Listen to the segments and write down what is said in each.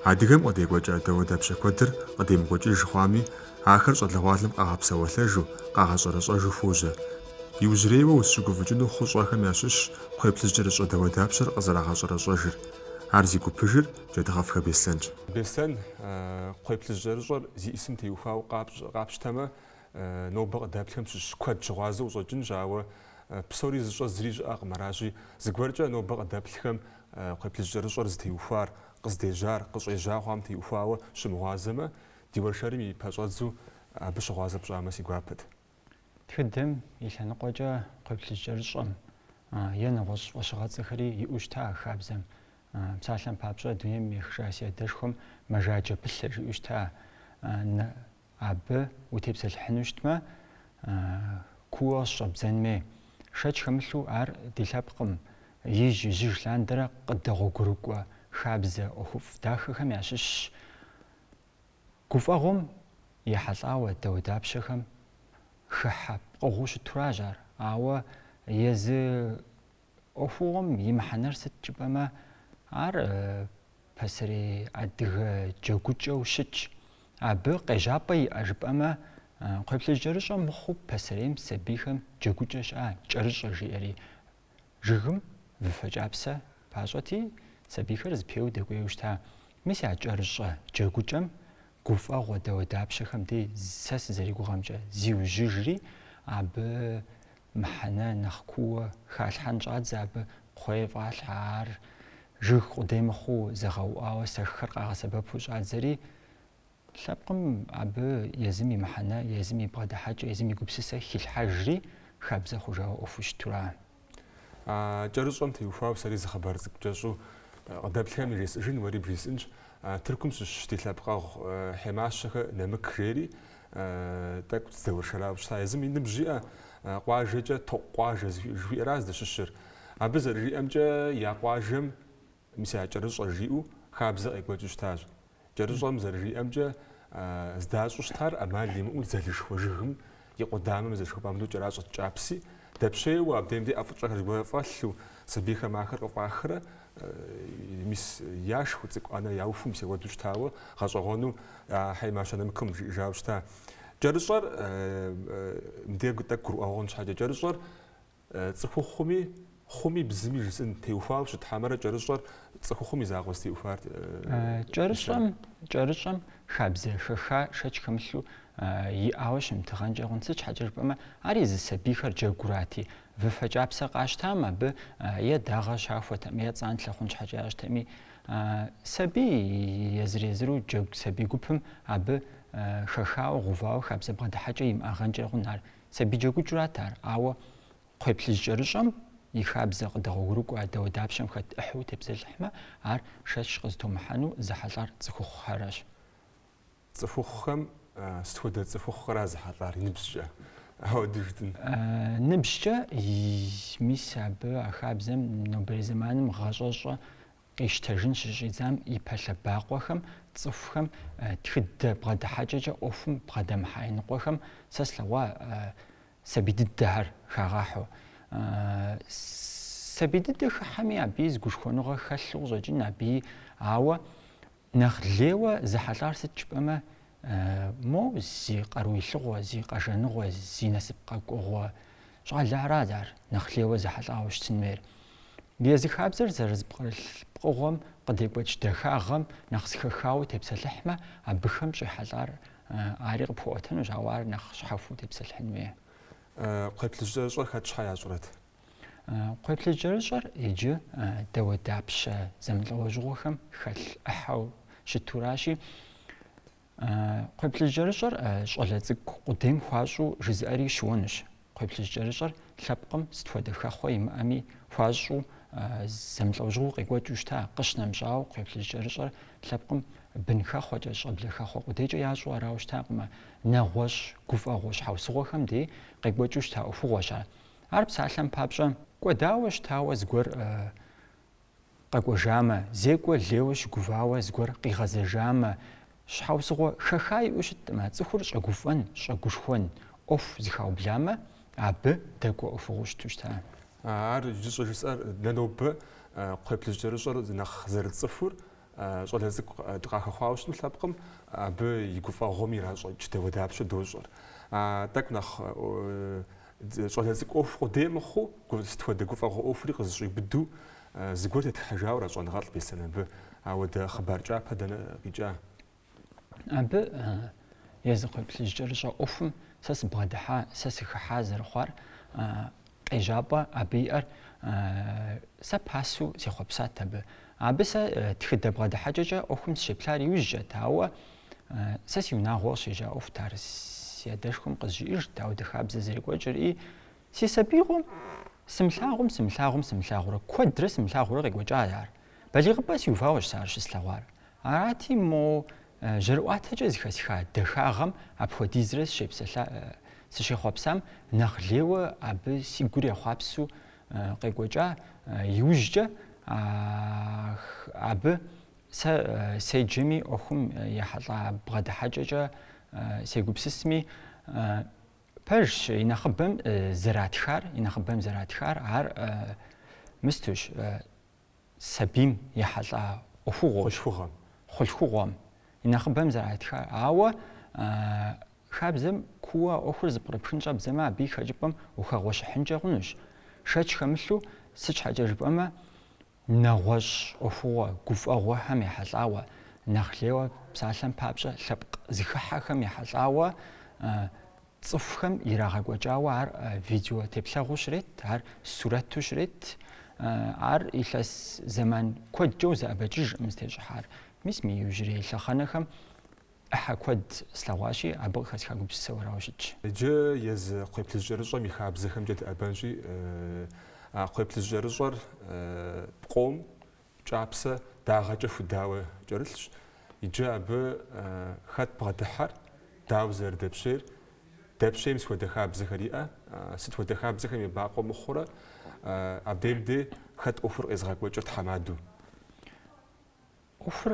Адыгэм къыдекӀуэкӀа дауэ дапщэ куэдыр къыдемыкӀуэкӀыж хъуами, ахэр щӀалэгъуалэм къагъэпсэуэлъэжу, къагъэщӀэрэщӀэжу хуожьэ. Иужьрейуэ узыщыгуфӀыкӀыну хущӀэхэм ящыщщ кхъуей плъыжькӀэрыщӀэ дауэ дапщэр къызэрагъэщӀэрэщӀэжыр. Ар зигупыжыр джэдыгъэфхэ Беслъэнщ. Беслъэн кхъуей плъыжькӀэрыщӀэр зи Ӏысым теухуауэ къапщтэмэ, нобэ къыдэплъхэм щыщ куэд щыгъуазэу ущӀэкӀынщ, ауэ псори зыщӀэзри щыӀэкъым. Аращи, зыгуэркӀэ нобэ къыдэплъхэм кхъуей плъыжькӀэрыщӀэр зытеухуар, къыздежьар, къыщӀежьа хъуам теухуауэ щымыгъуазэмэ, ди уэршэрым и пэщӀэдзу абы щыгъуазэ пщӀамэ си гуапэт. Тхыдэм и лъэныкъуэкӀэ кхъуей плъыжькӀэрыщӀэм е нэгъуэщӀ фӀэщыгъэцӀэхэри иӀущта а хабзэм. Псалъэм папщӀэ дунейм ехх жаси адэшхуэм мэжаджэ пылъэ жиӀэу щыта. Абы утепсэлъыхьыну щытмэ, куууэ щӀэбдзэнми, шэч хэмылъу ар ди лъэпкъым ижь, ижьыж лъандэрэ къыдэгъуэгурыкӀуэ хабзэ ӀуэхуфӀ дахэхэм ящыщщ. ГуфӀэгъуэм ехьэлӀауэ дауэ дапщэхэм хыхьэ пкъыгъуэу щытуращ ар. Ауэ езы Ӏуэхугъуэм и мыхьэнэр сыт жыпӀэмэ, ар пасэрей адыгэ джэгукӀэу щытщ. Абы къежьапӀэ иӀэ жыпӀэмэ, кхъуей плъыжькӀэрыщӀэ мыхъуу пасэрейм сабийхэм джэгукӀэ щыӀэ, кӀэрыщӀэ жиӀэри. Жыгым выфэ кӀапсэ пащӀэти, сабийхэр зыпеуэ дэкӀуейуэ щыта. Мис я кӀэрыщӀэ джэгукӀэм гуфӀэгъуэ дауэ дапщэхэм дей сэ сызэригугъэмкӀэ зиужьыжри, абы мыхьэнэ нэхъ куууэ халъхьэн щӀадзэ, абы кхъуей фӀалъхьэ, ар жыг къудей мыхъуу зэгъэуӀауэ сэххэр къагъэсэбэпу щӀадзэри, лъэпкъым абы езым и мыхьэнэ, езым и бгъэдыхьэкӀэ, езым и гупсысэ хилъхьэжри хабзэ хъужауэ Ӏуэхуу щытура. КӀэрыщӀэм теухуауэ сэри зы хъыбар цӀыкӀу кӀэщӀу къыдэплъхэм иресӀыжын, уэри брисӀынщ. Тыркум щыщ ди лъэпкъэгъу хьемащэхэр нэмык жери, тӀэкӀу здэуэршэрауэ щыта. Езым и ныбжь жиӀэ, къуажэкӀэ тоӀу къуажэ жиӀэра здэщыщыр. Абы зэрыжиӀэмкӀэ я къуажэм мис я кӀэрыщӀэ жиӀэу хабзэ къекӀуэкӀыу щытащ. КӀэрыщӀэм зэрыжиӀэмкӀэ здащӀу щытар Ӏэмал имыӀэу дзэлышхуэ жыгым и къудамэм зышхуэ пӀамыдэу кӀэращӀэ кӀапси, дэпщеуэ абдейм де ӀэфӀыщӀэхэр зыгуэр фӀэлъу, сабийхэм ахэр къыфӀахрэ, мис яшх цӀыкӀу Ӏэнэ яуфу мис ауэдэу щытауэ гъэщӀэгъуэну хьей-мащэ нэмыкым жиӀэжауэ щыта. КӀэрыщӀэр мыдег тӀэкӀу гурыӀуэгъуэн щхьэкӀэ, кӀэрыщӀэр цӀыхухъуми, хъуми, бзыми жысӀэн теухуауэ щытхьэмэрэ кӀэрыщӀэр цӀыхухъум и закъуэ зытеухуар? КӀэрыщӀэм хабзэ хэха шэч хэмылъу иӀауэ щымытыгъэнкӀэ хъун. Сыт щхьэкӀэ жыпӀэмэ, ар езы сабийхэр джэгурати, выфэ кӀапсэ къащтам, абы е дагъэ щахуэтэм, е цӀантлъэ хъун щхьэкӀэ ящтэми, сабий езыр-езыру джэгу сабий гупым абы хэхауэ, гъувауэ хабзэ бгъэдыхьэкӀэ имыӀэгъэнкӀэ хъун. Ар сабий джэгукӀрат ар. Ауэ кхъуей плъыжькӀэрыщӀэм и хабзэ къыдэгъуэгурыкӀуэ дауэ дапщэм хэт Ӏыхьу тепсэлъыхьмэ, ар шэч къызытумыхьэну зэхьэлӀар цӀыхухъухэращ. Цӏыхухъухэм сыт хуэдэ цӏыхухъухэра зэхьэлӏар и ныбжькӏэ? Ауэ дыждын. Ныбжькӏэ мис абы а хабзэм нобэрей зэманым гъэщӏэщӏэ къищтэжын щыщӏидзам и пэлъэ бакъуэхэм цӏыхухэм тхыдэ бгъэдыхьэкӏэкӏэ ӏуэхум бгъэдэмыхьа иныкъуэхэм сэ слъэгъуа сабий дыдэхэр хагъэхьу. Сабий дыдэ хыхьэми абы зыгушхуэныгъэ хэлъу къыщӏэкӏын абы, ауэ нэхъ лейуэ зэхьэлӏар сыт жыпӏэмэ, мо зи къарууилъыгъуэ, зи къэжэныгъуэ, зи насып къэкӏуэгъуэ щӏалэ арат ар нэхъ лейуэ зэхьэлӏауэ щытын хуейр. Езы хабзэр зэрызыпкърылъ пкъыгъуэм къыдекӏуэкӏ дахагъэм нэхъ зэхэхауэ тепсэлъыхьмэ, абыхэм щӏехьэлӏар ари къыпхуэӏуэтэнущ, ауэ ар нэхъ щхьэхуэу тепсэлъыхьын хуейр. Кхъуей плъыжькӏэрыщӏэр хэт щхьэ ящӏрэт? Кхъуей плъыжькӏэрыщӏэр иджы дауэ дапщэ зэмылӏэужьыгъуэхэм хэлъ ӏыхьэу щытуращи, кхъуей плъыжькӏэрыщӏэр щӏалэ цӏыкӏу къудейм хуащӏу жызыӏэри щыуэнущ. Кхъуей плъыжькӏэрыщӏэр лъэпкъым сыт хуэдэ хэхъуэ имыӏэми хуащӏу зэмылӏэужьыгъуэу къекӏуэкӏыу щыта. Къыщ нэмыщӏауэ кхъуей плъыжькӏэрыщӏэр лъэпкъым бын хэхъуэкӏэ, щӏэблэ хэхъуэ къудейкӏэ ящӏу арауэ щытакъымэ. Нэгъуэщ, гуфӏэгъуэ щхьэусыгъуэхэм дей къекӏуэкӏыу щыта ӏуэхугъуэщ ар. Ар псалъэм папщӏэ кӏуэдауэ щытауэ зыгуэр къэкӏуэжамэ, зекӏуэ лейуэ щыгувауэ зыгуэр къигъэзэжамэ, щхьэусыгъуэ хэха иӏэу щытмэ, цӏыхур щӏэгуфӏэн, щӏэгушхуэн, ӏуэху зыхаублэмэ, абы дэкӏуэ ӏуэхугъуэу щыту щыта. Ар жысӏэ жысӏэр нобэ кхъуей плъыжькӏэрыщӏэр нэхъ зэрыцӏыхур щӀалэзык дыкъахэхъуауэ щытым лъэпкъым абы и гуфӀэгъуэм иращӀэкӀ дауэ дапщэ дощӀэр. ТӀэкӀу нэхъ щӀалэзык Ӏуэху къудей мыхъуу сыт хуэдэ гуфӀэгъуэ Ӏуэхури къызыщӀиубыду зыгуэр тетхьэжауэ щӀэныгъэлӀ бесэн абы ауэдэ хъыбар кӀапэ дэнэ къикӀа? Абы езы кхъуейплъыжькӏэ рыщӏэ ӏуэхум сэ сыбгъэдыхьа, сэ сыхыхьа зэрыхъуар къежьапӏэ абы иӏэр сэ пасэу сехъуэпсат абы. Абы сэ тхыдэ бгъэдыхьэкӏэкӏэ ӏуэхум сыщеплъар иужьэт, ауэ сэ си унагъуэ къыщежьа ӏуэхут ар си адэшхуэм къызжиӏэжт, ауэ хабзэ зэрекӏуэкӏыр си сабиигъуэм сымылъагъурэ куэдрэ сымылъагъурэ къекӏуэкӏа ар. Балигъыпӏэ сиувауэщ сэ ар щыслъэгъуар. Арати мо жьэрыӏуатэкӏэ зыхэсха дахагъэм апхуэдизрэ сыщехъуэпсам нэхъ лейуэ абы си гур ехъуапсэу къекӏуэкӏа иужькӏэ абы сэ седжэми ӏуэхум ехьэлӏа бгъэдыхьэкӏэкӏэ сегупсысми пэжщ и нэхъыбэм зэратхар ар мыстущ сабийм ехьэлӏа хъулъхугъуэм и нэхъыбэм зэратхар, ауэ хабзэм куууэ ӏуэхур зыпкърыпхын щӏэбдзэмэ абы и хэкӏыпӏэм ухэгъуэщыхьынкӏэ хъунущ. Шэч хэмылъу сыт щхьэкӏэ жыпӏэмэ нэгъуэщӏ ӏуэхугъуэ гуфӏэгъуэхэм ехьэлӏауэ, нэхъ лейуэ псалъэм папщӏэ лъэпкъ зыхыхьэхэм ехьэлӏауэ цӏыхухэм ирагъэкӏуэкӏауэ ар видео теплъэгъуу щрет, ар сурэту щрет, ар илъэс зэман куэдкӏэ узэӏэбэкӏыжкъым зытещӏыхьар. Мис ми иужьрей лъэхъэнэхэм ӏыхьэ куэд слъэгъуащи, абы къыхэсха гупсысэу арауэ щытщ. Иджы езы кхъуейплъыжь кӏэрыщӏэм и хабзэхэмкӏэ дыӏэбэнщи, кхъуейплъыжь кӏэрыщӏэр пкъом кӏапсэ дагъэкӏэ худауэ кӏэрылъщ. Иджы абы хэт бгъэдыхьэр, дауэ зэрыдэпщейр, дэпщейм схуэдэ хабзэхэр иӏэ, сыт хуэдэ хабзэхэм и бакъуэ мыхъурэ, абдейм дей хэт ӏуэхур къезгъэкӏуэкӏыр тхьэмадэу? ӏуэхур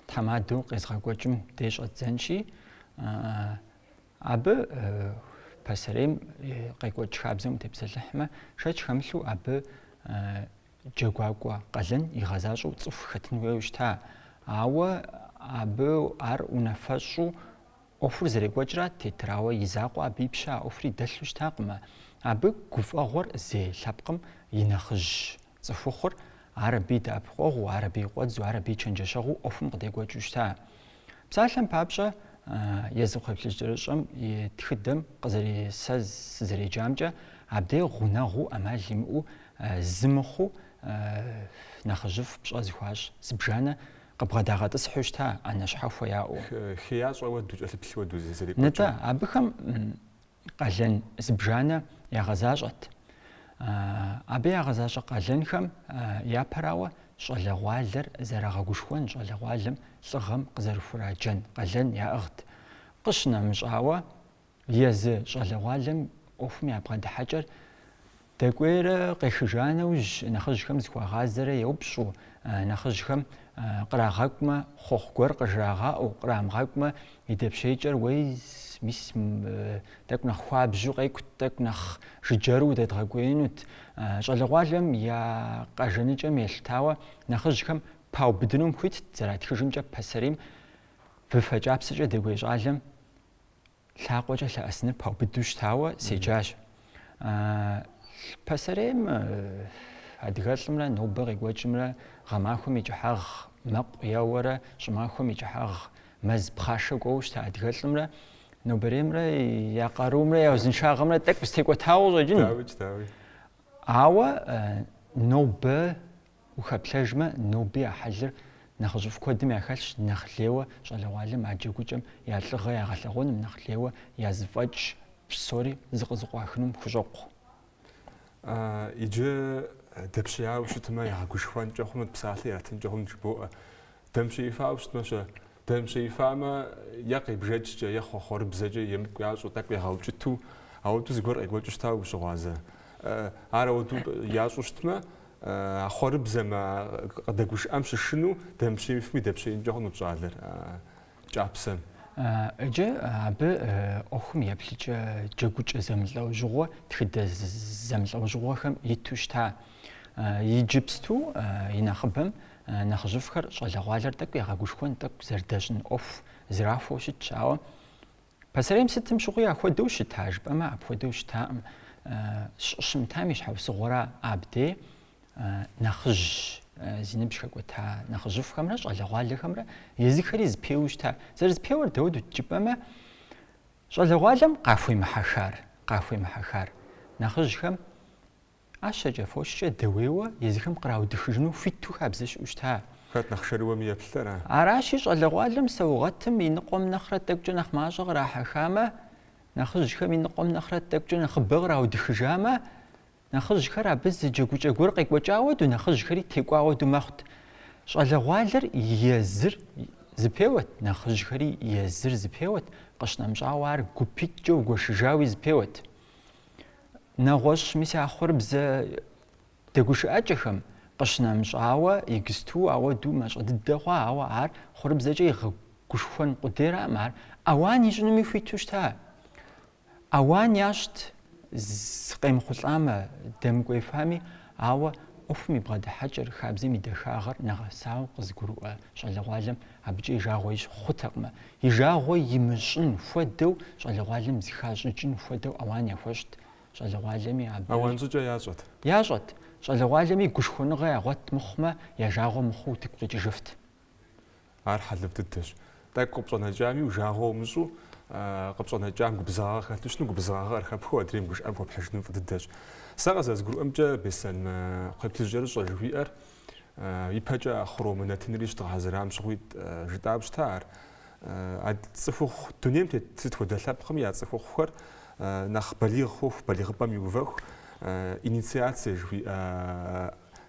тхьэмадэу къезгъэкӏуэкӏым дей щӏэддзэнщи, абы пасэрейм къекӏуэкӏ хабзэм утепсэлъыхьмэ, шэч хэмылъу абы джэгуакӏуэ къалэн игъэзащӏэу цӏыху хэтын хуейуэ щыта, ауэ абы ар унафэщӏу ӏуэхур зэрекӏуэкӏрэ тетрауэ и закъуэ абы и пщэ а ӏуэхури дэлъу щытакъымэ. Абы гуфӏэгъуэр зей лъэпкъым и нэхъыжь цӏыхухъур ар абы и дэӏэпыкъуэгъу, ар абы и къуэдзу, ар абы и чэнджэщэгъу ӏуэхум къыдекӏуэкӏыу щыта. Псалъэм папщӏэ езы кхъуейплъыжь кӏэрыщӏэм и тхыдэм сэ сызэреджамкӏэ абдей гъунэгъуу ӏэмал имыӏэу зы мыхъуу нэхъыжьыф пщӏэ зыхуащӏ, зыбжанэ къыбгъэдагъэтӏысхьу щыта, ӏэнэ щхьэхуэ яӏэу. Хеящӏэ уэду, кӏэлъыплъ уэду зэрекӏуэкӏ. НтӀэ, абыхэм къалэн зыбжанэ ягъэзащӏэт. Абы ягъэзащӏэ къалэнхэм япэрауэ щӏалэгъуалэр зэрагъэгушхуэн, щӏалэгъуалэм лӏыгъэм къызэрыхураджэн къалэн яӏыгът. Къыщынэмыщӏауэ езы щӏалэгъуалэм ӏуэхум я бгъэдыхьэкӏэр дэкӏуейрэ къехыжа нэужь нэхъыжьхэм зыхуагъазэрэ еупщӏу, нэхъыжьхэм кърагъэкӏумэ хъуэхъу гуэр къыжрагъаӏэу, кърамыгъэкӏумэ и дэпщейкӏэр уей мис тӏэкӏу нэхъ хуабжьу къекӏут, тӏэкӏу нэхъ жыджэру удэдгъэкӏуеинут. ЩӀалэгъуалэм я къажэныкӏэм елъытауэ нэхъыжьхэм паубыдыну хуитт, зэратхыжымкӏэ пасэрейм выфэ кӏапсэкӏэ дэгуей щӏалэм лъакъуэкӏэ лъэӏэсыныр паубыду щытауэ седжащ. Пасэрейм адыгэлӏымрэ нобэ къекӏуэкӏымрэ гъэмахуэм и кӏыхьэгъ мэкъу еуэрэ щӏымахуэм и кӏыхьэгъ мэз пхъашэ кӏуэуэ щыта адыгэлӏымрэ нобэреймрэ я къарумрэ я узыншагъэмрэ тӏэкӏу зытекӏуэтауэ щӏэкӏын. Ауэ нобэ ухэплъэжмэ, нобэ я хьэлыр нэхъыжьыфӏ куэдым яхэлъщ, нэхъ лейуэ щӏалэгъуалэм а джэгукӏэм я лӏыгъэ ягъэлъэгъуэным, нэхъ лейуэ языфӏэкӏ псори зыкъызыкъуахынум хущӏокъу. Иджы дэпщеяуэ щытмэ ягъэгушхуэнкӏэ хъунут, псалъэ иратынкӏэ хъунут жыбоӏэ. Дэмыщеифауэ щытмэ, дэмыщеифамэ е къебжэчкӏэ, е хъуэхъуэрыбзэкӏэ емыкӏу ящӏу тӏэкӏу егъэукӏыту, ауэду зыгуэр къекӏуэкӏыу щытауэ ущыгъуазэ. Ар ауэду ящӏу щытмэ, хъуэрыбзэмэ къыдэгушӏэм щышыну дэмыщеифми дэпщеинкӏэ хъунут щӏалэр кӏапсэм. Иджы абы ӏуэхум еплъыкӏэ джэгукӏэ зэмылӏэужьыгъуэ, тхыдэ зэмылӏэужьыгъуэхэм иту щыта. Иджыпсту и нэхъыбэм نخجفخر شغالر تك يغاقوشكون تك زرداشن أوف زرافو شتشاو بسريم ستم شغيا خودوش تاج بما خودوش تام شمتامش حو صغرا عبدي نخج زينبش كوتا نخجف خمرة شغالر خمرة يزكري زبيوش تا زرز بيور دود تجبما شغالم قافوي محخار نخج خم أشجع فوش دويوة يزكم قراو دخجنو فيتو خابزش وشتا كات نخشر ومية بلترا عراشيش الغوالم سوغتم ينقوم نخرة تكجو نخماش راح خامة نخرج خم ينقوم نخرة تكجو نخبغ راو دخجامة نخرج خرا بز جوجو غرقك وجاود ونخرج خري تيقاود مخت الغوالر يزر زبيوت نخرج خري يزر زبيوت قشنا مجاوار قبيت جو وشجاوي زبيوت نغوش مسا خربز دغوش اجخم قشنا مشاوه يجستو او دو مش ددخوا او عار خربز جي غشفن قديره مار اوان يجنمي فيتوشتا اوان ياشت قيم خصامه دم قيفامي او افمي بغد حجر خابزي ميدخاغر نغساو قزغرو شلغوالم ابجي جاغويش خطقمه يجاغوي يمشن فدو شلغوالم زخاجن فدو اوان يفشت شلغوالمي اب اوان زوجا ياجوت شلغوالمي غشخنغه غوت مخمه يجاغو مخو تكجي جفت ار حلفت التش تاكو بصنا جامي وجاغو مزو قبصنا جام بزاغ خاتشنو بزاغ خبخو ادريم غش ابو بحشنو فددش ساغز ازغرو امجا بسن قبل جرس جوير يباجا خرو من تنريش تغازرام شويت جدابش تار اد صفوخ دنيم تتودلاب خميات صفوخ خر نخ بليغ خوف بليغ بام يوفخ انيسياتسي جوي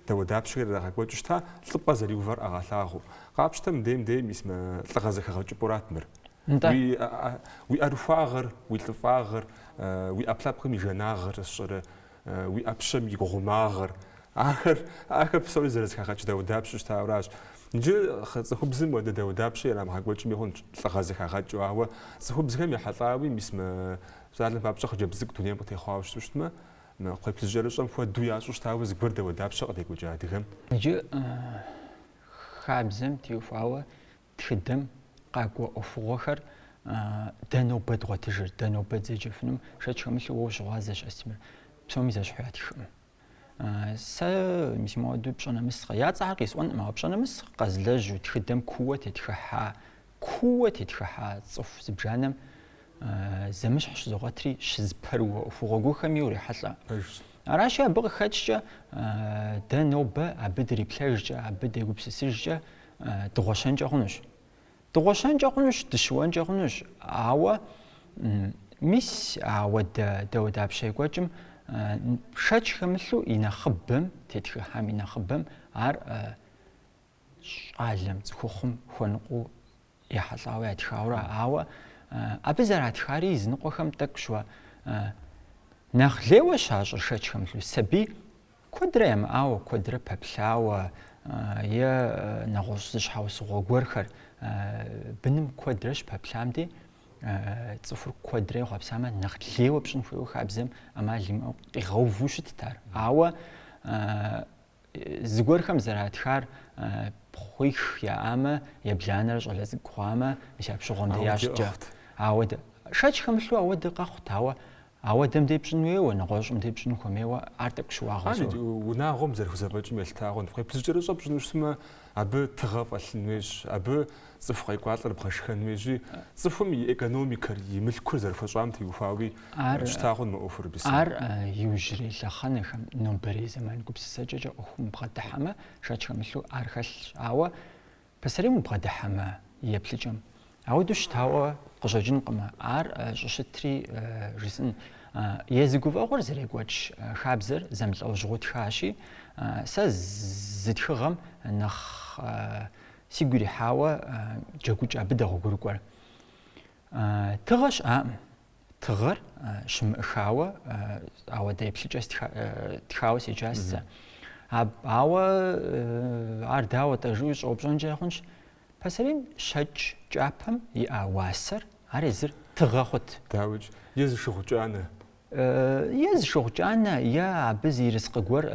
تودابش غير راكوتشتا طبا زري وفر اغالاغو قابشتم ديم اسم تغازك غاجبورات مر وي أرفاغر وي تفاغر وي أبلابكم يجناغر الصر وي أبشم يغماغر آخر بسوي زرز خاطش داودابش تاوراش نجي خبز مود داودابش يلا ما حقولش ميهون تغازي خاطش وهو خبز كم يحطاوي مسم زعلن بابش جبزك دنيا بتخاوش تشتما ما قبل الجرس فو دوياش تاوز كبر داودابش قديك وجادهم نجي خابزم تيوفاوا تخدم قاقوا أفوخر دنوبت غتجر دنوبت زجفنم شات شمس وش غازش اسمر بسومي زش حياتهم س مش موضوع بشنا مس يا تعقيس وان ما بشنا مس قزلج تخدم قوة تتخها صف زبجانم زمش حش زغتري شزبرو أفوغو خميوري حتلا راشا بغ خدش دنوب عبدري بلاج عبدري بسسج دغشان جاغنش دغشان جاغنش دشوان جاغنش عوا مس عوا داوداب شي قوجم شاتش خمسلو ينخبم تتخهم ينخبم عار عالم تخوخم خنقو يحصاوي تخاورا عوا ابزرات خاريز نقو خم تكشوا نخليو شاجر شاتش خمسلو سبي كودريم او كودر بابلاو يا نغوصش حوس غورخر بنم كودرش بابلامدي صفر كودري غابساما نخليو بشن فيو خابزم اما ليم يغوفوش تتار عوا زغور خم زرات خار بخويخ يا اما يبلانر ولا زغواما مش ابشغون دياشجا عود شاش خمسلو عود قاختاوا عودم ديبشنوي ونغوشم ديبشن كوميوا ارتك شواغو وناغم زر خزابج ملتاغون فقي بلجرس بجنوسما اب تغف النيش اب صفقي قاطر بخشخن ميجي صفم ايكونوميكر يملكو زر فصام تيوفاوي اشتاغون مؤفر بس يوجري لخنخم نمبري زمان قبس سججا اخم بغدحما شاتشملو ارخش عوا بسريم بغدحما يبلجم عودش تاوا قجاجين قما جشتري جسن يزغو فور زريغوتش خابزر زمل او جغوت خاشي ساز زدخغم نخ سيغوري حاوا جاكوج ابدغو غورغور تغش تغر شم خاوا او دايبلجست تخاو سيجاس عوا ارداو تجوج اوبجنجهونش بسرين شج جابم يأواسر عريزر تغاخت داوج يزشوجانا يزشوجانا يا بزي رزق غور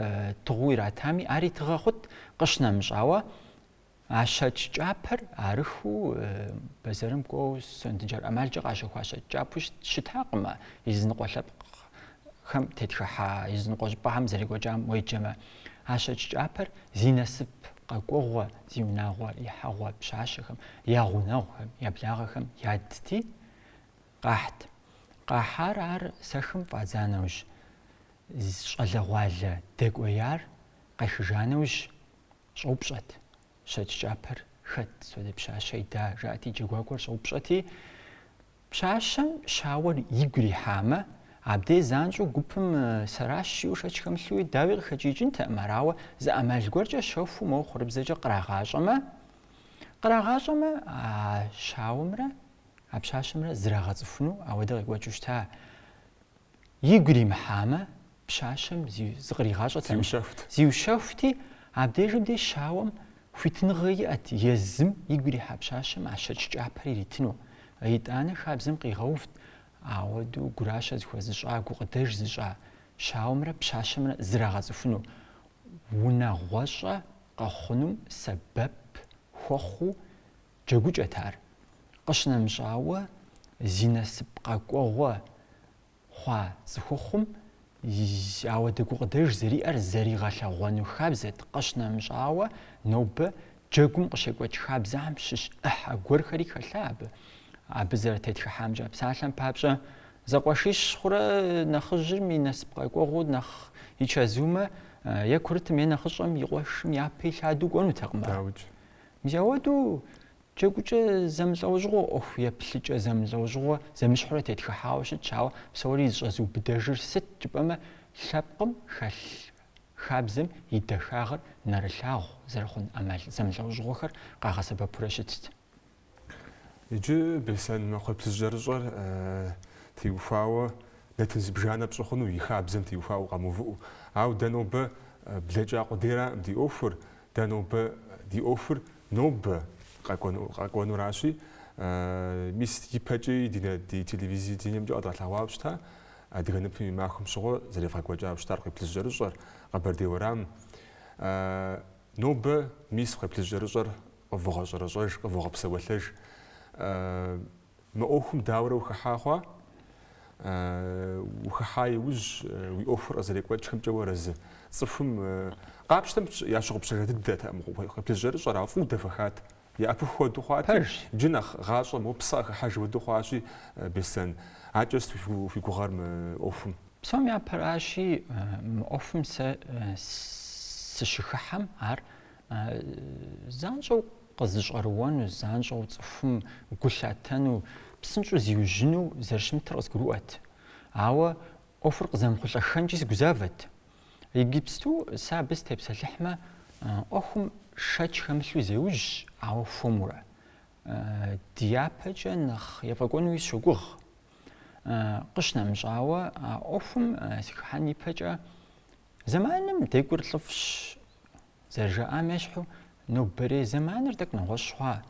تغويرات هامي اري تغاخت قشنا مشاوا Ашэч кӀапэр арыху бэзэрым кӀуэу сонтынджэр ӀэмалкӀэ къащэхуа щэч кӀапэу щытакъымэ языныкъуэ лъэпкъхэм тетхыхьа языныкъуэ щӀыпӀэхэм зэрекӀуэкӀам уеджэмэ. А щэч кӀапэр зи насып къэкӀуэгъуэ, зи унагъуэ ихьэгъуэ пщащэхэм, я гъунэгъухэм, я благъэхэм ядти къахьт. Къахьар ар сэхым фӀадза нэужь щӀалэгъуалэ дэкӀуеяр къехыжа нэужь щӀэупщӀэт. Щэч кӀапэр хэт суэдэ пщащэ ида жаӀати джэгуакӀуэр щӀэупщӀэти, пщащэм щауэр игу ирихьамэ, абдей занщӀэу гупым сэращ жиӀэу шэч хэмылъуи дауи къыхэкӀиикӀынтэкъым. Арауэ зы Ӏэмал гуэркӀэ щэхуу моуэ хъурыбзэкӀэ кърагъащӀэмэ а щауэмрэ а пщащэмрэ зрагъэцӀыхуну ауэдэ къекӀуэкӀыу щыта. Игу иримыхьамэ, пщащэм зиущэхути, абдежым дей щауэм хуитыныгъэ иӀэт, езым игу ирихьа пщащэм а щэч кӀапэр иритыну. ИтӀанэ хабзэм къигъэувт ауэдэу гуращэ зыхуэзыщӀа, гукъыдэж зыщӀа щауэмрэ пщащэмрэ зрагъэцӀыхуну, унагъуэщӀэ къэхъунум сэбэп хуэхъуу джэгукӀэт ар. КъыщынэмыщӀауэ зи насып къэкӀуэгъуэ хъуа цӀыхухъум ауэдэ гукъыдэж зэриӀэр зэригъэлъэгъуэну хабзэт. КъыщынэмыщӀауэ нобэ джэгум къыщекӀуэкӀ хабзэхэм щыщ Ӏыхьэ гуэрхэри хэлъа абы. Абы зэрытетхыхьамкӀэ псалъэм папщӀэ зэкъуэшищ хъурэ нэхъыжьым и насып къэкӀуэгъуэу нэхъ и чэзумэ е курытым е нэхъыщӀэм и къуэшым япэ илъадэу кӀуэнутэкъым. Мис ауэдэу джэгукӀэ зэмылӀэужьыгъуэ Ӏуэху еплъыкӀэ зэмылӀэужьыгъуэ зэмыщхьурэ тетхыхьауэ щытщ, ауэ псори зыщӀэзыубыдэжыр сыт жыпӀэмэ, лъэпкъым хэлъ хабзэм и дахагъыр нэрылъагъу зэрыхъун Ӏэмал зэмылӀэужьыгъуэхэр къагъэсэбэпурэ щытт. Иджы бесэн кхъуейплъыжьырыщӀэр теухуауэ нэтын зыбжанэ пщӀы хъуну и хабзэм теухуауэ къамыувыӀэу. Ауэ дэ нобэ блэкӀа къудейраӀым ди Ӏуэхур, дэ нобэ ди Ӏуэхур нобэ къэкӀуэнуращи, мис ипэкӀи ди телевизиенэмкӀэ къэдгъэлъэгъуауэ щыта, адыгэ ныпым и махуэм щыгъуэ зэрефӀэкӀуэкӀауэ щытар кхъуейплъыжьырыщӀэр, Къэбэрдей уэрам. Нобэ мис кхъуейплъыжьырыщӀэр къывогъэщӀэрэщӀэж, къывогъэпсэуэлъэж. Мы Ӏуэхум дауэрэ ухыхьа хъуа, ухыхьа иужь уи Ӏуэхур къызэрекӀуэкӀхэмкӀэ уэрэзы. Цӏыхум къапщтэм ящыгъупщэжэ дыдэтэкъым кхъуейплъыжьырыщӀэр, ауэ фӀыуэ дэфэхат. Япэ хуэдэу хъуати, иджы нэхъ гъащӀэ мо псэ къыхыхьэж уэду хъуащи, бесэн акӀэ фи гугъэр мы Ӏуэхум. Псом япэращи, мы Ӏуэхум сэ сыщыхыхьэм ар занщӀэу къызыщӀэрыуэну, занщӀэу цӀыхум гу лъатэну, псынщӀэу зиужьыну зэрыщымытыр къызгурыӀуэт. Ауэ Ӏуэхур къызэмыхъулӀэхэнкӀи сыгузавэт. Иджыпсту сэ абы степсэлъыхьмэ, Ӏуэхум шэч хэмылъу зеужь, ауэ хуэмурэ. Ди япэкӀэ нэхъ ефӀэкӀуэнуи сщогугъ. КъыщынэмыщӀауэ а Ӏуэхум сыхыхьэн ипэкӀэ зэманым декӀур лӀыфӀщ, зэрыжаӀам ещхьу, нобэрей зэманыр тӀэкӀу нэгъуэщӀ хъуа.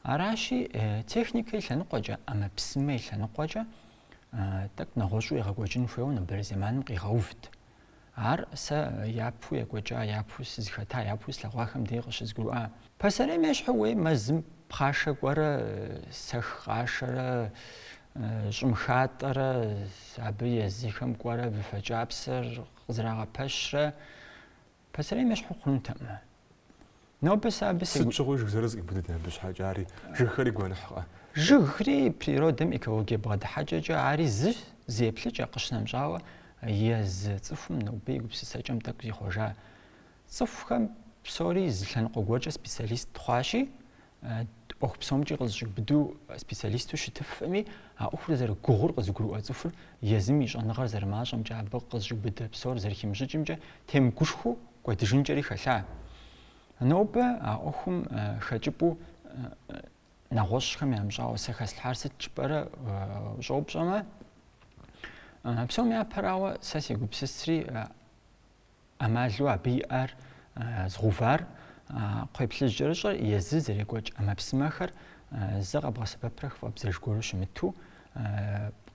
Аращи, техникэ и лъэныкъуэкӀэ, Ӏэмэпсымэ и лъэныкъуэкӀэ тӀэкӀу нэгъуэщӀу егъэкӀуэкӀын хуейуэ нобэрей зэманым къигъэувт. Ар сэ япэу екӀуэкӀа, япэу сызыхэта, япэу слъэгъуахэм дей къыщызгурыӀуа. Пасэрейм ещхьу уей мэзым пхъашэ кӀуэрэ, сэх къашэрэ, щӀым хатӀэрэ, абы езыхэм кӀуэрэ выфэ кӀапсэр къызэрагъэпэщрэ, пасэрейм ещхьу хъунутэкъым. Нобэ сэ абы Сыт щыгъуи жыг зэрыз къибудын абы щхьэкӀэ, ари жыгхэри гуэныхькъэ? Жыгри природым экологие бгъэдыхьэкӀэкӀэ ари зеплъыкӀэ къыщынэмыщӀауэ, езы цӀыхум нобэ и гупсысэкӀэм тӀэкӀу зихъуэжа. ЦӀыхухэм псори зы лъэныкъуэ гуэркӀэ специалист хъуащи, Ӏуэху псомкӀи къызыщыгбыду специалисту щытыфми, а Ӏуэхур зэрыгугъур къызыгурыӀуэ цӀыхур езым и щӀэныгъэр зэрымащӀэмкӀэ, абы къызыщыгбыдэ псор зэрыхимыщӀыкӀымкӀэ темыгушхуэу кӀуэдыжынкӀэри хэлъа. Нобэ а Ӏуэхум хэкӀыпӀэу нэгъуэщӀхэм ямыщӀауэ сэ хэслъхьар сыт жыпӀэрэ щӀэупщӀэмэ, псом япэрауэ сэ сегупсысри Ӏэмалу абы иӀэр згъувар кхъуейплъыжьырыщӀэр езы зэрекӀуэкӀ Ӏэмэпсымэхэр зэ къэбгъэсэбэпрэ хыфӀэбзэж гуэру щымыту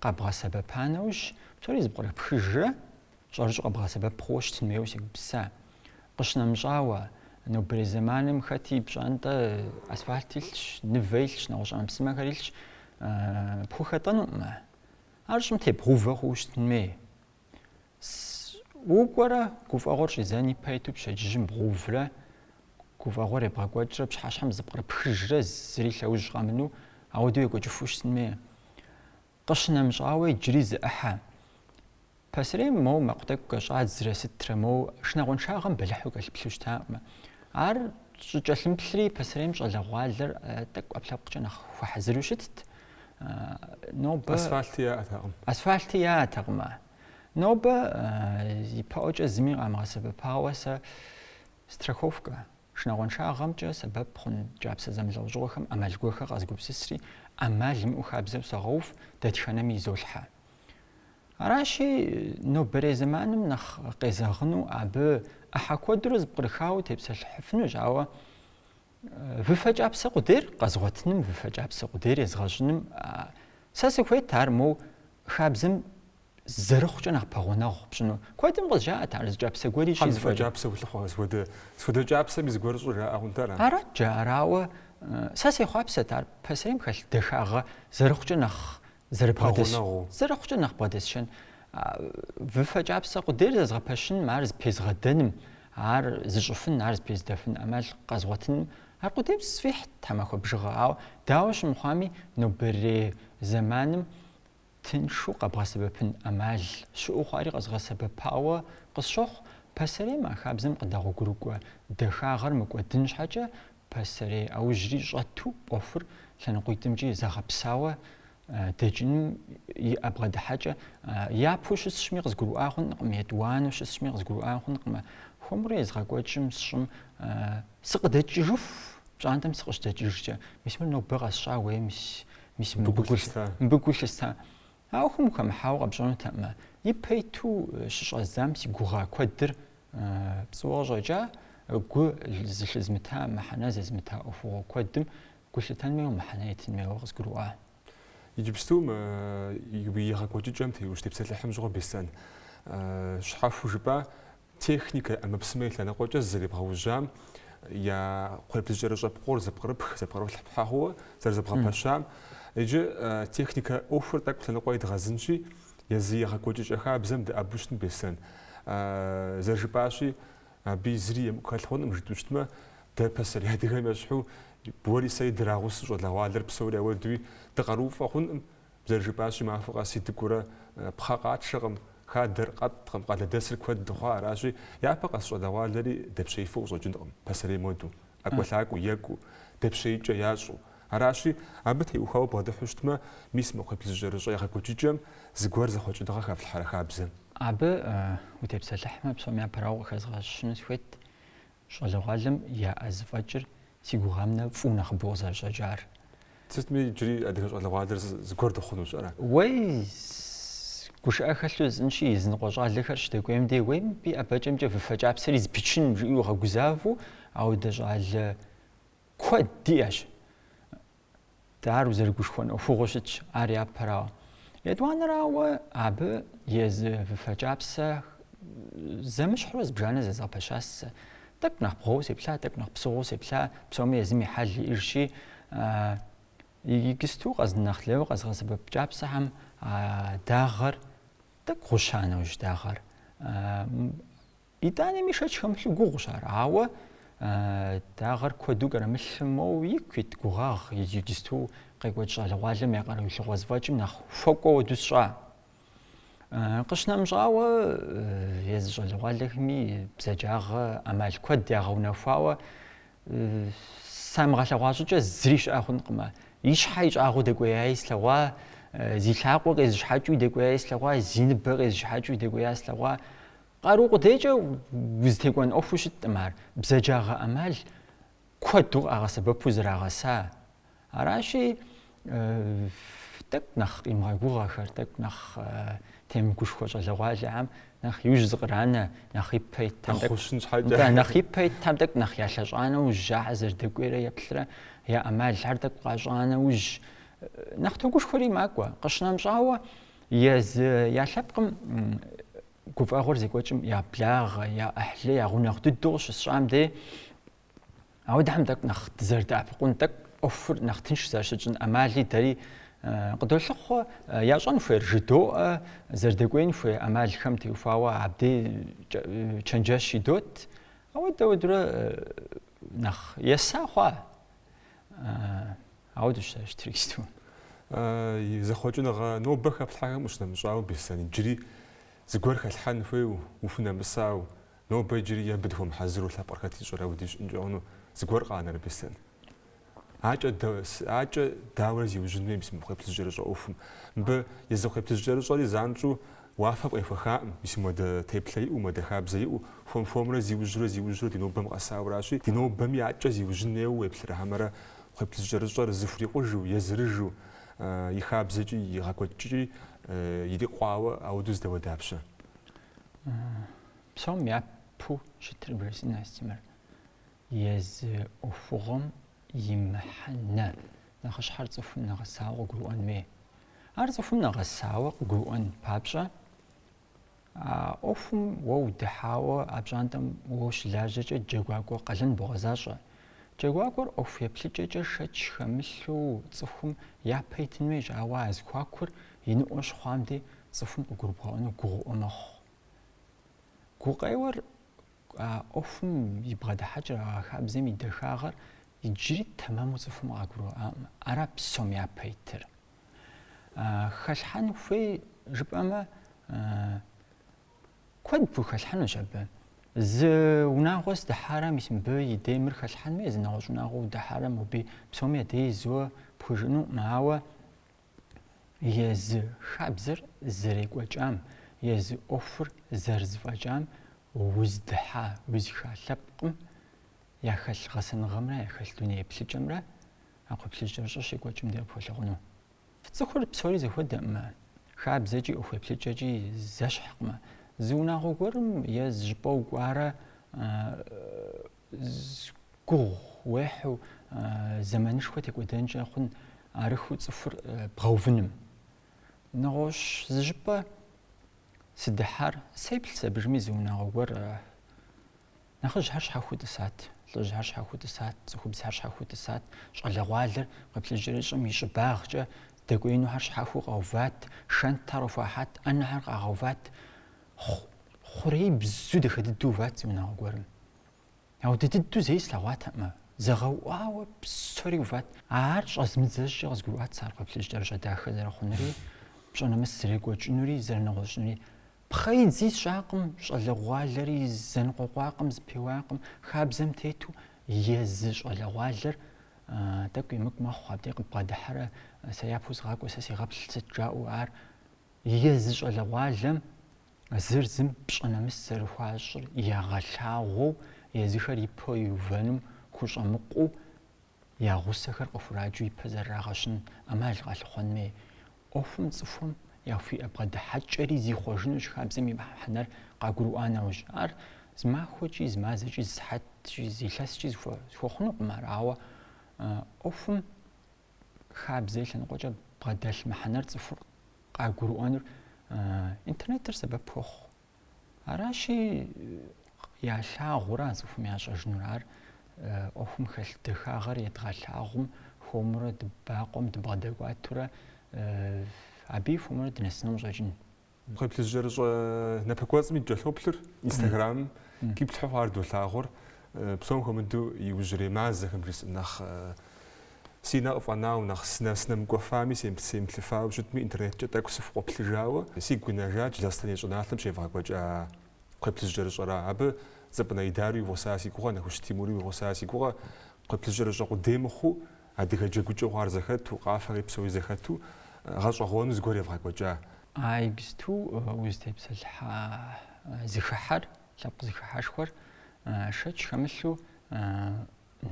къэбгъэсэбэпа нэужь псори зыпкърыпхыжрэ щӀэрыщӀэу къэбгъэсэбэп хъууэ щытын хуейуэ сегупсыса. КъыщынэмыщӀауэ نوبري زمانم خاتي بشانتا أسفلتيلش نفيلش نوش أم سما كاريلش بخوختانو ما عارش متى بروفا خوشت مي وقرا كوف أغورش زاني بايتو بشجم بروفلا كوف أغوري بغاقواجرا بشحاش حمز بقرا بخجرا زريل أوج غامنو عودو يقو جفوش مي قشنا مشاوي جريز أحا بسريم مو مقدك شاد زرا ستر مو شنا غون شاغم بلحو قال بلوش تاما عار جالم بلري بسريم شالا غالر تك أبلا بقجنا وحزرو شتت نوبا أسفالتيا تغما نوبا يباوج زمير أمغا سبب باوسا ستراخوفكا شنا غون شاغم جا سبب خون جابس زمزو جوخم أمال جوخا غازقوب سسري أمال مؤخابزو سغوف داتشانا ميزولحا راشي نو بري زمانم نخ قيزاغنو أبو أحاكو دروز بقرخاو تبسل حفنو جاوا ففجاب سقدير قزغتنم ففجاب سقدير يزغجنم ساسي كويت تار مو خابزم زرخ جناح باغوناغ بشنو كويتم قز جاء تار جاب سقولي شي فجاب سوي سود جاب سبيز غورز ولا أهونتارا أرا جاراو ساسي خوابسة تار بسريم خل دخاغ زرخ جناح زربادس زرخ جناح بادسشن ففجاب سقدير زغباشن مارز بيز غدنم عار زجفن عارز بيز دفن أمال قزغتنم هرقديم سفيح تماخو بجغاو داوش مخامي نبري زمانم تنشو قبغا سببن أمال شو خاري قزغا سبب باوا قصشوخ بسري ما خابزم قداغو قروقوا دخاغر مكوا دنش حاجة بسري أو جري جاتو قفر لنقويتم جي زغب ساوا دجن أبغى دحاجة يا بوش الشميغ زقرو آخون نقم يدوان وش الشميغ زقرو آخون نقم خمري زغا قوتشم شم سقدت جوف جاندم سقشت جوجا مش منو بغى شاوي مش مبقولستا أو هم كم حاول بجانو تما يبيتو شش أزام سيجورا كودر بسوا جا جو زلزمتها محنا زلزمتها أفو كودم قلت تنمي ومحنا يتنمي وغز قروآ يجبستوم يبي يخاكوجي جمتي وش تبسل لحم جوا بيسان شحاف وجبا تكنيكا أما بسميت لنا قوجا زلي بغاو جام يا قرب تجرب جاب قور زبقرب الحبحة هو زبقرب باشام يجي تكنيكا أوفر تاك لنا قوي دغازنشي يزي يخاكوجي جاها بزم دا أبوشن بيسان زرجباشي بيزري مكالخون مجدوشتما دا بسر يهديها مشحو بوري سيد راغوس جود لوالر بسوري ودوي تقروف أخون زرجباشي ما فوق سيد كورا بخاقات شغم خادر قد قم قال دسر كود دخوا راشي يا بقى جود لوالري دبشي فوق جوجندهم بسري مودو أكو ثاكو يكو دبشي جياشو راشي أبتي وخاو بعد حشتما ميس مقبل الجرجة يخاكو تجمع زغور زخوج دخا في الحركة أبزم وتبسل لحمة بسوميا براو خزغاش شنو سويت شغل غالم يا أزفجر سيغوغامنا فونا خبوزا جار تستمي جري أدرس على وادر زغور دخونو شارع وي كوش أخلو زنشي زنقوجا لخرش تقويم دي ويم بي أبجم جا فجاب سريز بيتشن ريوغا غزافو أو دجال كود دياش دارو زرقوش خون فوقوشتش آريا براو يدوان راو أب يز فجاب سا زمش حروز بجانا زا بشاس تك نخ بغوسي بلا تك نخ بسوسي بلا بسومي يزمي حل إرشي يجستو غاز نخلو غاز غاز بجاب سهم داغر تك خوشانا وش داغر إداني مشاش خمسو غوشار عاو داغر كودو غرمش مو يكويت غوغاغ يجستو قيقوت شغل غالم يقرأ يشغوز فاجم نخ فوقو دوسرا قشنا مجاوة يزجل غالمي بزجاغ أمال كود ياغو نفاوة سامغا لغاجو جا زريش آخو نقما يش حايج آخو دقويايس لغا زي لاقو غيز شحاجو دقويايس لغا زينب غيز شحاجو دقويايس لغا قاروق ديجا وزتيقوان أوفوشت أمار بزجاغ أمال كودو أغاسا ببوزر أغاسا راشي تك نخ إمغاقوغا خر تك نخ تيم كوش خوش لغالي عام نخ يوجز غرانا نخ يبايت تام نخ يبايت تام تك نخ ياشاجانا وجاع زر دقويرا يبتلرا يا أمال حردك قاجانا وج نخ توقوش خوري ماقوا قشنا مجاوا يز ياشابقم كوف أغور زي كوچم يا بلاغ يا أحلي يا غناق دودوش الشام دي أودهم دك نخ تزرد أبقون دك أوفر نخ تنش زاشجن أمالي داري قدر لخو يعشان في الجدو زردقين في أمال خم تيوفاوا عبدي تشنجاش دوت أود ودرا نخ يساخوا أودش اشتريستو إذا خرجنا نوبك بحاجة مش نمشاو بسني جري زقور خلحان فيه وفنا مساو نوبة جري يبدهم حزروا ثابركاتي جرا وديش إنجانو زقور قانا بسن عاجة داورز يوجدني بسم خيبت الجرج أوفم يزو خيبت الجرج اللي زانجو وافق إفخام بسم مد تبلي ومد خاب زيو فم زيوجر دي نوبة مقاساو راشي دي نوبة ميعجة يوجدني ويبلر همرا خيبت الجرج زفري قجو يزرجو يخاب زيجي يغاكوتشي يدي قواوة أو دوز دوا دابشة بسوم يابو شتر برسين استمر يز أفغم يمحنا نخش حرصف نغساو قروان مي عرصف نغساو قروان بابشة أفهم وو دحاوة أبجاندم وش لاجة جواكو قلن بغزاشة جواكور أوف يبليجة شتش خمسو تصفهم يا بيتن ميج عواز كواكور ينقش خامدي تصفهم قروبانو قروانخ قوقايور أوفم يبغى دحاجة خابزمي دخاغر يجري تمام تصفهم عقرو عرب سوميا بيتر خشحان في جبأما كود بو خشحانو جبأ ز وناغوس دحارة مسم بي ديمر خشحان ميز ناغوس وناغو دحارة مبي بسوميا دي زو بوجنو معاوا يز خابزر زريق وجام يز أوفر زرز وجام وزدحا وزخالبقم يا خش غسن غمرة يا خش دنيا بسجمرة أقول بسجمرة شيء وجم ده بوشغنو فتذكر بسوري زي هو دم خاب زجي أو بسجي زش حقمة زونا غورم يزجبو غارة زقو وحو زمان شوية تقودنجا خن عارخو صفر بغوفنم نغوش زجبا سدحار سيبل سبرمي زونا غور نخرج هرش حاخود سات لج هرش حاخود سات زخوب هرش حاخود سات شغل غوالر قبل الجريش مش باغجة تقوينو هرش حاخو غوفات شان طرفات أنا هرق غوفات خريب زود خددو فات زونا غورم أو تددو زي سلوات ما زغو واو بسوري وفات عارش أزمزج أزقوات صار قبل الجريش داخل زر خنري مش أنا مسري قوج نوري زرنا غوش نوري بخيد زيت شاقم شغل غوالري زنقو قاقم زبيواقم خابزم تيتو يزج على غوالر تقوي مك ما خواب ديق بقدحرة سيابوس غاكو ساسي غابل ستجاو عار يزج على غوالم زرزم بش أنا مسر خواشر يا غشاغو يزخر يبو يوفنم خوش أمقو يا غسخر قفراجو يبزر راغشن أمال غالخون مي أوفم صفم يا في أبغى دحاجري زي خوجنوش خابزمي بحنر قاقرو أنا وجار زما خوجي زما زي زحت زي لاس جيز فوخنو مراوا أوفم خابزي لان قوجا بغداش محنر صفر قاقرو أنا إنترنت سبب بوخ أراشي يا شا غوران صفم يا شجنور أوفم خل دخاغر يتغلغم خمر دباقم دبغداقواتورا أبي فمر دنسنم جاجين. قبل الجرج نبكوز ميجا لوبلر إنستغرام كيف تحف عرضو لاغور بسوم كمدو يوجري مازخم بريس نخ سينا أفنا ونخ سنا مقفامي سيم تلفاو جدمي إنترنت جدا كسف قبل الجاوة سيقونا جاج جاستني جناتلم شيء فاقوجا قبل الجرج راه أب زبنا يداري وساسي كوغا نخش تيموري وساسي كوغا قبل الجرج قدام خو هذيك جاكوجو غار زخاتو قافري بسوي زخاتو غاش غونز غوري فاقوجا أيجستو وزتي بسلحة زخحر لابق زخحشخور شتش خمسو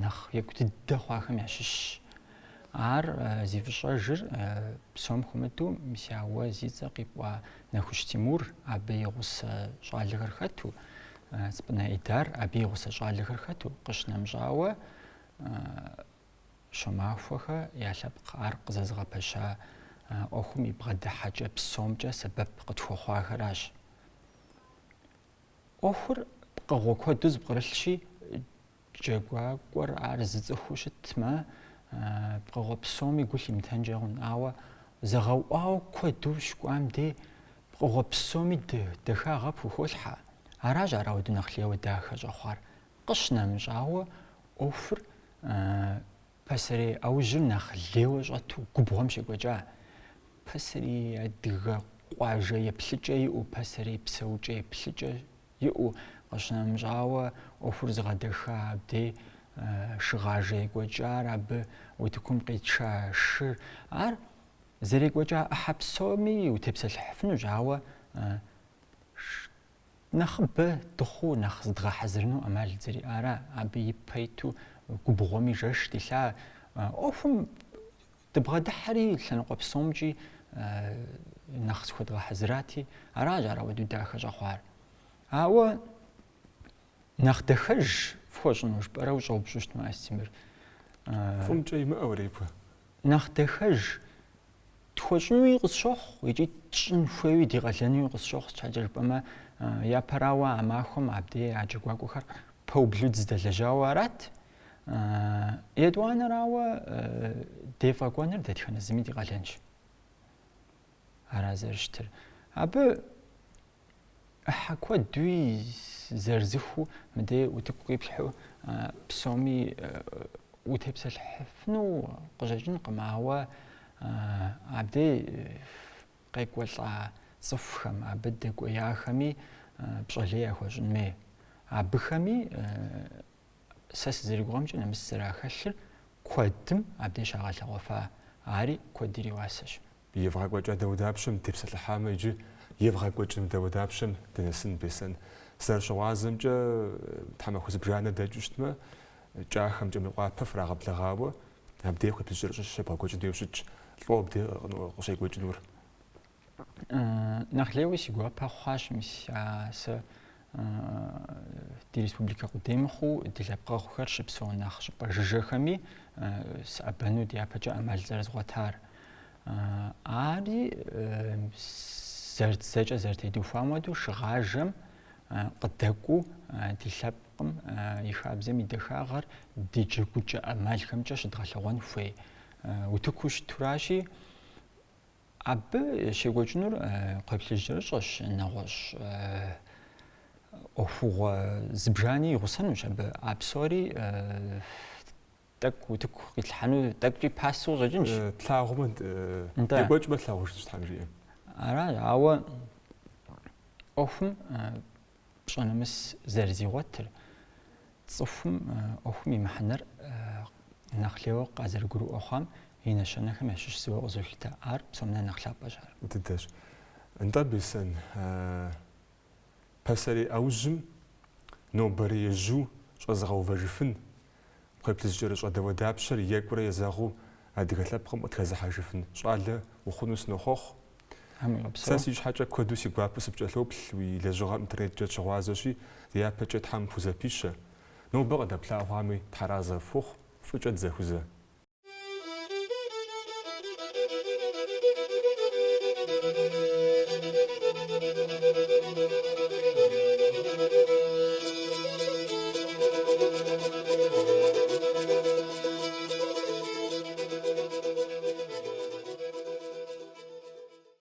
نخ يكتد دخواخم يعشش عار زي فشاجر بسوم خمتو مسياوا زيزاقي بوا نخش تيمور أبي غوس شغال غرختو سبنا إدار أبي غوس شغال غرختو قشنا مجاوا شمافوخا يعلبق عرق زازغا باشا أخوم يبغى حاجة بسومجة سبب قد خوخوا خراش أخر بقى غوكو دوز بقرلشي джэгуакӏуэр ар зыцӏыхуу щытмэ пкъыгъуэ псоми гу лъимытэнкӏэ хъун, ауэ зэгъэуӏуауэ куэду щыкӏуам дей пкъыгъуэ псоми дахагъэ пхухолъхьэ. Аращ арауэду нэхъ лейуэ дахэ щӏэхъуар. Къыщынэмыщӏауэ ӏуэхур пасэрей ӏэужьыр нэхъ лейуэ щӏэту губгъуэм щекӏуэкӏа. Пасэрей адыгэ къуажэ еплъыкӏэ иӏэу, пасэрей псэукӏэ еплъыкӏэ иӏэу, къыщынэмыщӏауэ ӏуэхур зыгъэдэха абдей шыгъажэ екӏуэкӏар, абы утыкум къитша шыр. Ар зэрекӏуэкӏа ӏыхьэ псоми утепсэлъыхьыфынущ, ауэ нэхъыбэ дыхъуу нэхъ зыдгъэхьэзырыну ӏэмал зэриӏара. Абы ипэ иту губгъуэми жэш дилъа. ӏуэхум дыбгъэдыхьэри лъэныкъуэ псомкӏи нэхъ зыхуэдгъэхьэзырати, аращ арауэду дахэ щӏэхъуар. Ауэ нэхъ дахэж фхуэщӏыну жыпӏэрэ ущӏэупщӏу щытмэ Астемыр? ФӀымкӀэ имыӀэу репэ. Нэхъ дахэж тхуэщӏынуи къысщохъу, икӏи тщӏын хуейуи дигъэлэнуи къысщохъу. Щхьэкӏэ жыпӏэмэ япэрауэ а махуэм абдей а джэгуакӏуэхэр пэублу дыздэлэжьауэ арат. Етӏуанэрауэ дефӏэкӏуэныр дэтхэнэ зыми дикъэлэнщ. Ара зэрыщытыр. Абы ӏыхьэ куэдуи зэрызыхуу мыдей утыку къиплъхьу псоми утепсэлъыхьыфыну къыщӏэкӏынкъым, ауэ абдей къекӏуэлӏа цӏыхухэм, абы дэкӏуеяхэми пщӏэлей яхуэщӏын хуей. Абыхэми сэ сызэригугъэмкӏэ нэмыс зэрахэлъыр куэдым абдей щагъэлъэгъуэфа. Ари куэд ириуасэщ. Евгъэкӏуэкӏа дэудапщэм тепсэлъыхьамэ иджы евгъэкӏуэкӏым дэудапщэм дынэсын бесэн. Зэрыщыгъуазэмкӏэ тхьэмахуэ зыбжанэ дэкӏыу щытмэ, кӏахэмкӏэ мыӏуапэ фрагъэблэгъауэ абдей хуепызжьэрыщӏэ бгъэкӏуэкӏын хуейуэ щытщ. ЛӀо абдей къыщекӏуэкӏынур. Нэхъ лейуэ си гуапэ хъуащ сэ ди республикэ къудей мыхъуу ди лъэпкъыгъухэр щыпсэу нэхъ щӏыпӏэ жыжьэхэми сыӏэбэну ди япэкӏэ ӏэмал зэрызгъуэтар. Ари зэкӏэ зэрытеду ухуам хуэдэу шыгъажэм къыдэкӏуу ди лъэпкъым и хабзэм и дахагъэр ди джэгукӏэ ӏэмалхэмкӏэ щыдгъэлъэгъуэн хуей. Утыку щытуращи, абы щекӏуэкӏынур кхъуейплъыжькӏэрыщӏэщ, нэгъуэщӏ ӏуэхугъуэ зыбжани игъусэнущ абы. А псори тӏэкӏу утыку къилъхьэну тӏэкӏукӏи пасэу щӏэкӏынщ. Тлъагъумэ декӏуэкӏмэ тлъагъуж щытхьэм жиӏэ. Аращ, ауэ ӏуэхум пщӏэ нэмыс зэрызигъуэтыр, цӏыхум ӏуэхум и мыхьэнэр нэхъ лейуэ къазэрыгурыӏуэ хъуам и нэщэнэхэм ящыщ зыуэ къызолъытэ. Ар псом нэ нэхъ лъапӏэщ ар. Дыдэщ. НтӀэ бесэн пасэрей ӏэужьым нобэрей ежьу щӏэзыгъэувэжыфын, кхъуейплъыжькӏэрыщӏэ дэуэдапщэр екӏурэ езэгъыу адыгэ лъэпкъым къытхэзыхьэжыфын щӏалэ ухъуну сынохъуэхъу. Сэ си щхьэкӏэ куэду си гуапэу сыпкӏэлъоплъ уи лэжьыгъэм интернеткӏэ щыгъуазэщи, ди япэкӏэ тхьэм пхузэпищэ. Нобэ къыдэплъагъуами тхьэразэ фыхъу, фӏыкӏэ дызэхузэ.